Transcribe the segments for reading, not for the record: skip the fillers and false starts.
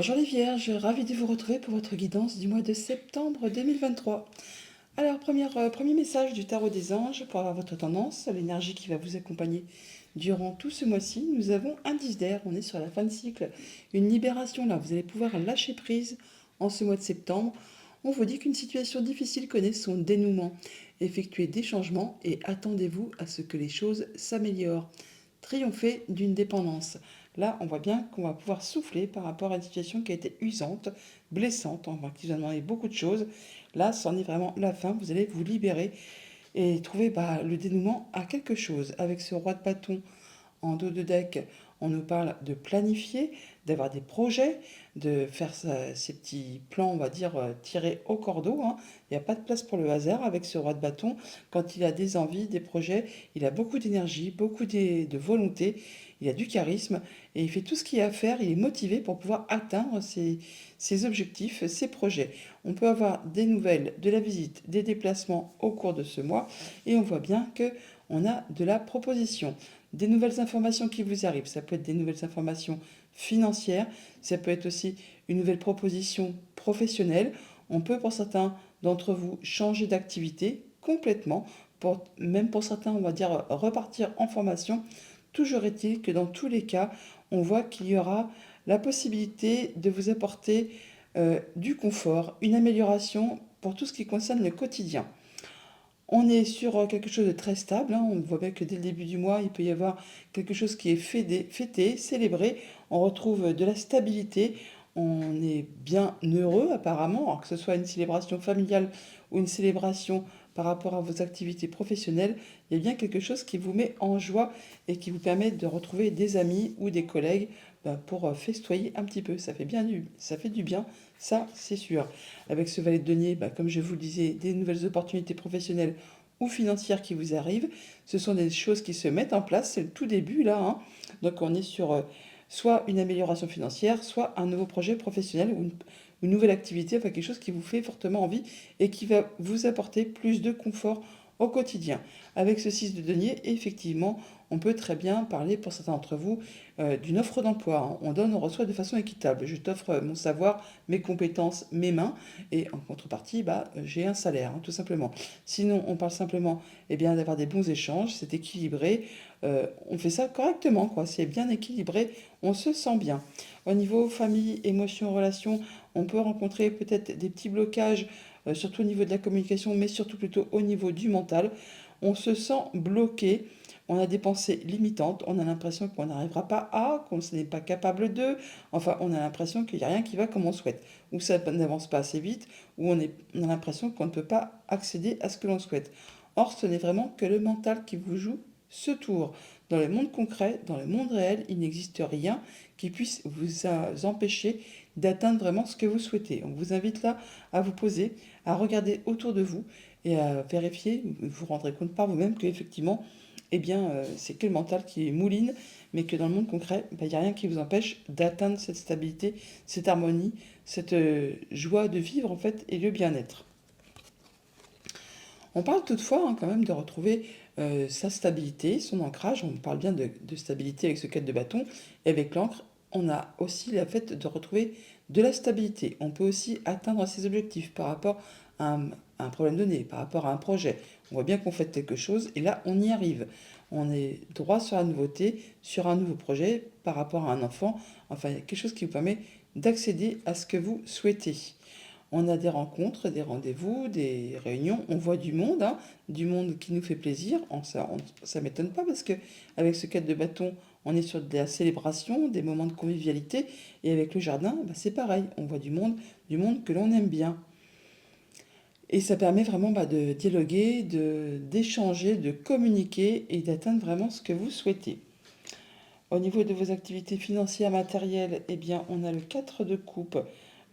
Bonjour les Vierges, ravi de vous retrouver pour votre guidance du mois de septembre 2023. Alors, premier message du tarot des anges pour avoir votre tendance, l'énergie qui va vous accompagner durant tout ce mois-ci. Nous avons un 10 d'air, on est sur la fin de cycle, une libération là, vous allez pouvoir lâcher prise en ce mois de septembre. On vous dit qu'une situation difficile connaît son dénouement. Effectuez des changements et attendez-vous à ce que les choses s'améliorent. Triompher d'une dépendance. Là, on voit bien qu'on va pouvoir souffler par rapport à une situation qui a été usante, blessante, qui vous a demandé beaucoup de choses. Là, c'en est vraiment la fin. Vous allez vous libérer et trouver le dénouement à quelque chose. Avec ce roi de bâton en dos de deck, on nous parle de planifier, d'avoir des projets, de faire ces petits plans, on va dire, tirés au cordeau, hein. Il n'y a pas de place pour le hasard avec ce roi de bâton. Quand il a des envies, des projets, il a beaucoup d'énergie, beaucoup de volonté, il a du charisme et il fait tout ce qu'il y a à faire. Il est motivé pour pouvoir atteindre ses objectifs, ses projets. On peut avoir des nouvelles, de la visite, des déplacements au cours de ce mois et on voit bien que on a de la proposition, des nouvelles informations qui vous arrivent. Ça peut être des nouvelles informations financières, ça peut être aussi une nouvelle proposition professionnelle. On peut pour certains d'entre vous changer d'activité complètement, même pour certains on va dire repartir en formation. Toujours est-il que dans tous les cas, on voit qu'il y aura la possibilité de vous apporter du confort, une amélioration pour tout ce qui concerne le quotidien. On est sur quelque chose de très stable, hein. On voit bien que dès le début du mois, il peut y avoir quelque chose qui est fêté, célébré. On retrouve de la stabilité. On est bien heureux apparemment, alors que ce soit une célébration familiale ou une célébration par rapport à vos activités professionnelles. Il y a bien quelque chose qui vous met en joie et qui vous permet de retrouver des amis ou des collègues pour festoyer un petit peu. Ça fait du bien, ça c'est sûr. Avec ce valet de denier, comme je vous le disais, des nouvelles opportunités professionnelles ou financières qui vous arrivent. Ce sont des choses qui se mettent en place, c'est le tout début là, hein. Donc on est sur soit une amélioration financière, soit un nouveau projet professionnel ou une nouvelle activité, enfin quelque chose qui vous fait fortement envie et qui va vous apporter plus de confort au quotidien. Avec ce 6 de denier, effectivement, on peut très bien parler pour certains d'entre vous d'une offre d'emploi, hein. On donne, on reçoit de façon équitable. Je t'offre mon savoir, mes compétences, mes mains, et en contrepartie, j'ai un salaire, hein, tout simplement. Sinon, on parle simplement d'avoir des bons échanges, c'est équilibré, on fait ça correctement, quoi. C'est bien équilibré, on se sent bien. Au niveau famille, émotions, relations, on peut rencontrer peut-être des petits blocages, surtout au niveau de la communication, mais surtout plutôt au niveau du mental. On se sent bloqué, on a des pensées limitantes, on a l'impression qu'on n'arrivera pas à, qu'on n'est pas capable de, enfin on a l'impression qu'il n'y a rien qui va comme on souhaite, ou ça n'avance pas assez vite, ou on a l'impression qu'on ne peut pas accéder à ce que l'on souhaite. Or, ce n'est vraiment que le mental qui vous joue ce tour. Dans le monde concret, dans le monde réel, il n'existe rien qui puisse vous empêcher d'atteindre vraiment ce que vous souhaitez. On vous invite là à vous poser, à regarder autour de vous et à vérifier, vous vous rendrez compte par vous-même qu'effectivement, c'est que le mental qui mouline, mais que dans le monde concret, il n'y a rien qui vous empêche d'atteindre cette stabilité, cette harmonie, cette joie de vivre en fait et le bien-être. On parle toutefois quand même de retrouver sa stabilité, son ancrage. On parle bien de stabilité avec ce 4 de bâton. Et avec l'encre, on a aussi la fait de retrouver de la stabilité. On peut aussi atteindre ses objectifs par rapport à un problème donné, par rapport à un projet. On voit bien qu'on fait quelque chose et là, on y arrive. On est droit sur la nouveauté, sur un nouveau projet, par rapport à un enfant. Enfin, il y a quelque chose qui vous permet d'accéder à ce que vous souhaitez. On a des rencontres, des rendez-vous, des réunions, on voit du monde qui nous fait plaisir. Ça m'étonne pas parce que avec ce 4 de bâton, on est sur de la célébration, des moments de convivialité. Et avec le jardin, c'est pareil, on voit du monde que l'on aime bien. Et ça permet vraiment de dialoguer, d'échanger, de communiquer et d'atteindre vraiment ce que vous souhaitez. Au niveau de vos activités financières, matérielles, on a le 4 de coupe.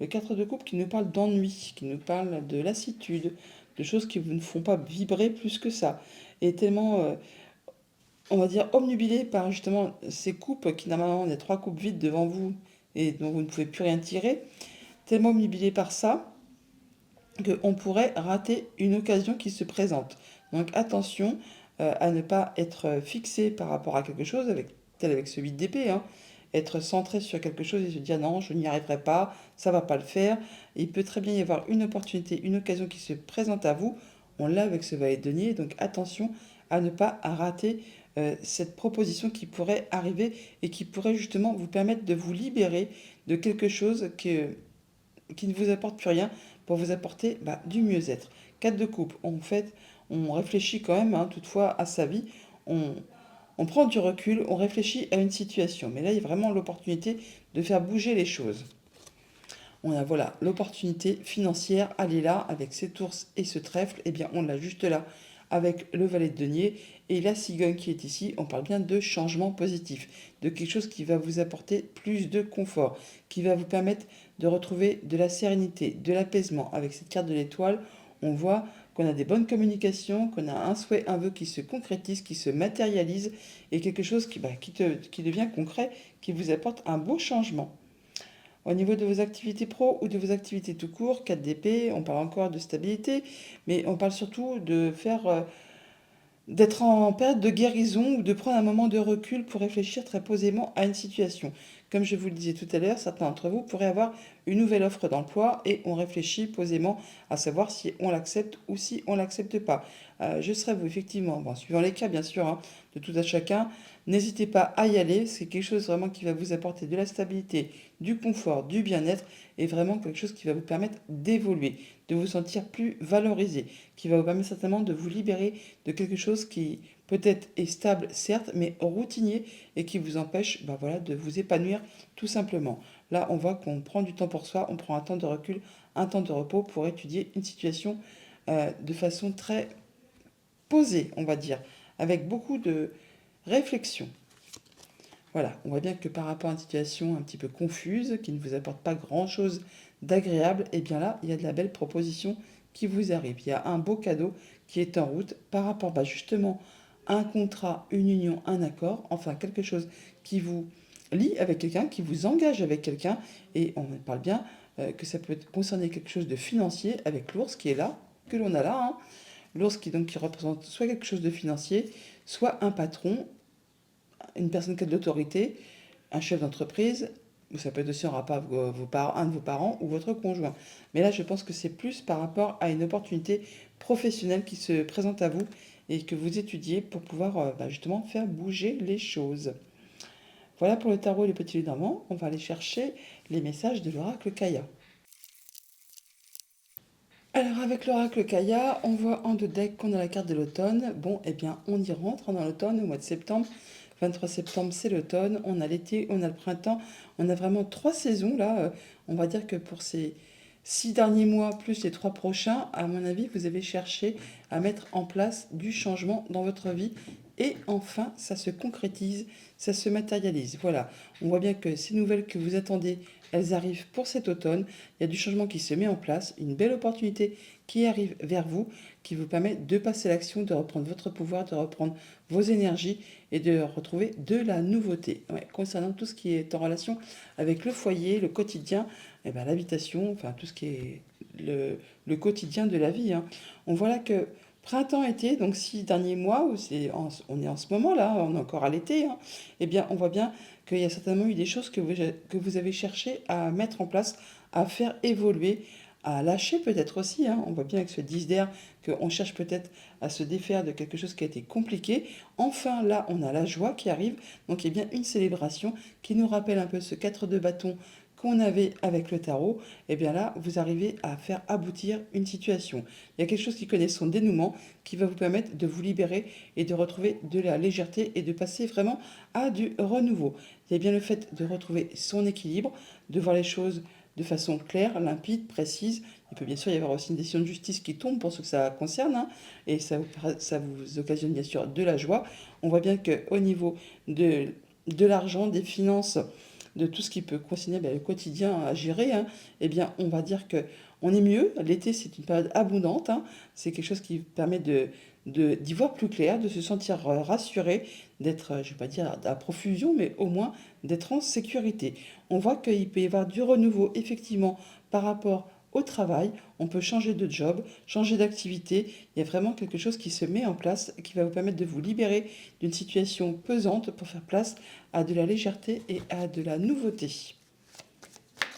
Le 4 de coupe qui nous parle d'ennui, qui nous parle de lassitude, de choses qui vous ne font pas vibrer plus que ça. Et tellement, on va dire, omnubilé par justement ces coupes qui normalement, il y a 3 coupes vides devant vous et dont vous ne pouvez plus rien tirer. Tellement omnubilé par ça qu'on pourrait rater une occasion qui se présente. Donc attention à ne pas être fixé par rapport à quelque chose, tel avec ce 8 d'épée, hein, être centré sur quelque chose et se dire non, je n'y arriverai pas, ça va pas le faire. Il peut très bien y avoir une opportunité, une occasion qui se présente à vous. On l'a avec ce valet de denier, donc attention à ne pas rater cette proposition qui pourrait arriver et qui pourrait justement vous permettre de vous libérer de quelque chose qui ne vous apporte plus rien pour vous apporter du mieux-être. 4 de coupe, en fait, on réfléchit quand même toutefois à sa vie, on, on prend du recul, on réfléchit à une situation. Mais là, il y a vraiment l'opportunité de faire bouger les choses. On a voilà l'opportunité financière, elle est là avec cette ours et ce trèfle, eh bien on l'a juste là avec le valet de denier et la cigogne qui est ici. On parle bien de changement positif, de quelque chose qui va vous apporter plus de confort, qui va vous permettre de retrouver de la sérénité, de l'apaisement. Avec cette carte de l'étoile, on voit qu'on a des bonnes communications, qu'on a un souhait, un vœu qui se concrétise, qui se matérialise et quelque chose qui devient concret, qui vous apporte un beau changement. Au niveau de vos activités pro ou de vos activités tout court, 4 d'épée, on parle encore de stabilité, mais on parle surtout de d'être en période de guérison ou de prendre un moment de recul pour réfléchir très posément à une situation. Comme je vous le disais tout à l'heure, certains d'entre vous pourraient avoir une nouvelle offre d'emploi et on réfléchit posément à savoir si on l'accepte ou si on l'accepte pas. Je serais vous, effectivement, bon, suivant les cas bien sûr, de tout à chacun, n'hésitez pas à y aller, c'est quelque chose vraiment qui va vous apporter de la stabilité, du confort, du bien-être et vraiment quelque chose qui va vous permettre d'évoluer, de vous sentir plus valorisé, qui va vous permettre certainement de vous libérer de quelque chose qui peut-être est stable, certes, mais routinier et qui vous empêche voilà, de vous épanouir tout simplement. Là, on voit qu'on prend du temps pour soi, on prend un temps de recul, un temps de repos pour étudier une situation de façon très posée, on va dire, avec beaucoup de réflexion. Voilà, on voit bien que par rapport à une situation un petit peu confuse, qui ne vous apporte pas grand-chose d'agréable, et bien là, il y a de la belle proposition qui vous arrive. Il y a un beau cadeau qui est en route par rapport justement à un contrat, une union, un accord, enfin quelque chose qui vous lie avec quelqu'un, qui vous engage avec quelqu'un, et on parle bien que ça peut concerner quelque chose de financier avec l'ours qui est là, que l'on a là, l'ours qui représente soit quelque chose de financier, soit un patron, une personne qui a de l'autorité, un chef d'entreprise, ou ça peut être aussi en rapport avec un de vos parents ou votre conjoint. Mais là, je pense que c'est plus par rapport à une opportunité professionnelle qui se présente à vous et que vous étudiez pour pouvoir justement faire bouger les choses. Voilà pour le tarot et les petits Lénormands. On va aller chercher les messages de l'oracle Kaya. Alors avec l'oracle Kaya, on voit en deux decks qu'on a la carte de l'automne. Bon, eh bien, on y rentre dans l'automne au mois de septembre. 23 septembre, c'est l'automne. On a l'été, on a le printemps. On a vraiment 3 saisons là. On va dire que pour ces 6 derniers mois, plus les 3 prochains, à mon avis, vous avez cherché à mettre en place du changement dans votre vie. Et enfin, ça se concrétise, ça se matérialise. Voilà, on voit bien que ces nouvelles que vous attendez, elles arrivent pour cet automne. Il y a du changement qui se met en place, une belle opportunité qui arrive vers vous, qui vous permet de passer à l'action, de reprendre votre pouvoir, de reprendre vos énergies et de retrouver de la nouveauté. Ouais, concernant tout ce qui est en relation avec le foyer, le quotidien, l'habitation, enfin tout ce qui est le quotidien de la vie. On voit là que printemps-été, donc 6 derniers mois, on est en ce moment là, on est encore à l'été, eh bien on voit bien qu'il y a certainement eu des choses que vous avez cherché à mettre en place, à faire évoluer, à lâcher peut-être aussi. On voit bien avec ce 10 d'air qu'on cherche peut-être à se défaire de quelque chose qui a été compliqué. Enfin là, on a la joie qui arrive, donc il y a bien une célébration qui nous rappelle un peu ce 4 de bâton qu'on avait avec le tarot. Et bien là, vous arrivez à faire aboutir une situation. Il y a quelque chose qui connaît son dénouement, qui va vous permettre de vous libérer et de retrouver de la légèreté et de passer vraiment à du renouveau. Il y a bien le fait de retrouver son équilibre, de voir les choses de façon claire, limpide, précise. Il peut bien sûr y avoir aussi une décision de justice qui tombe pour ce que ça concerne, et ça vous occasionne bien sûr de la joie. On voit bien qu'au niveau de l'argent, des finances, de tout ce qui peut concerner le quotidien à gérer, eh bien on va dire que on est mieux. L'été, c'est une période abondante, c'est quelque chose qui permet d'y voir plus clair, de se sentir rassuré, d'être, je ne vais pas dire à profusion, mais au moins d'être en sécurité. On voit qu'il peut y avoir du renouveau, effectivement, par rapport au travail, on peut changer de job, changer d'activité. Il y a vraiment quelque chose qui se met en place qui va vous permettre de vous libérer d'une situation pesante pour faire place à de la légèreté et à de la nouveauté.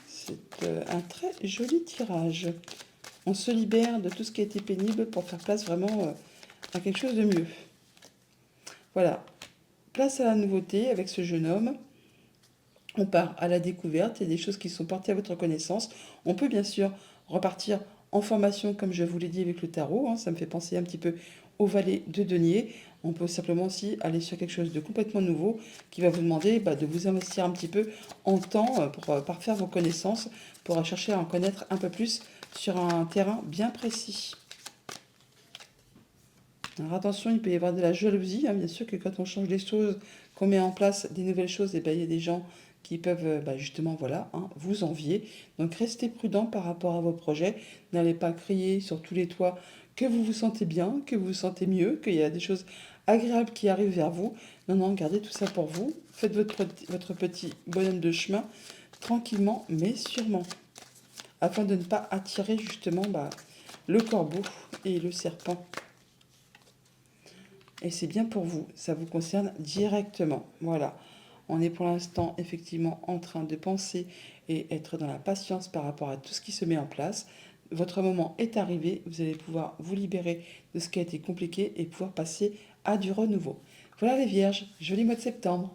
C'est un très joli tirage. On se libère de tout ce qui a été pénible pour faire place vraiment à quelque chose de mieux. Voilà, place à la nouveauté avec ce jeune homme. On part à la découverte, il y a des choses qui sont portées à votre connaissance. On peut bien sûr repartir en formation, comme je vous l'ai dit avec le tarot, hein, ça me fait penser un petit peu au valet de denier. On peut simplement aussi aller sur quelque chose de complètement nouveau qui va vous demander de vous investir un petit peu en temps pour parfaire vos connaissances, pour chercher à en connaître un peu plus sur un terrain bien précis. Alors attention, il peut y avoir de la jalousie, hein, bien sûr que quand on change les choses, qu'on met en place des nouvelles choses, et il y a des gens qui peuvent justement voilà, hein, vous envier. Donc restez prudent par rapport à vos projets. N'allez pas crier sur tous les toits que vous vous sentez bien, que vous vous sentez mieux, qu'il y a des choses agréables qui arrivent vers vous. Non, non, gardez tout ça pour vous. Faites votre petit bonhomme de chemin tranquillement mais sûrement, afin de ne pas attirer justement le corbeau et le serpent. Et c'est bien pour vous, ça vous concerne directement. Voilà, on est pour l'instant effectivement en train de penser et être dans la patience par rapport à tout ce qui se met en place. Votre moment est arrivé, vous allez pouvoir vous libérer de ce qui a été compliqué et pouvoir passer à du renouveau. Voilà les vierges, joli mois de septembre.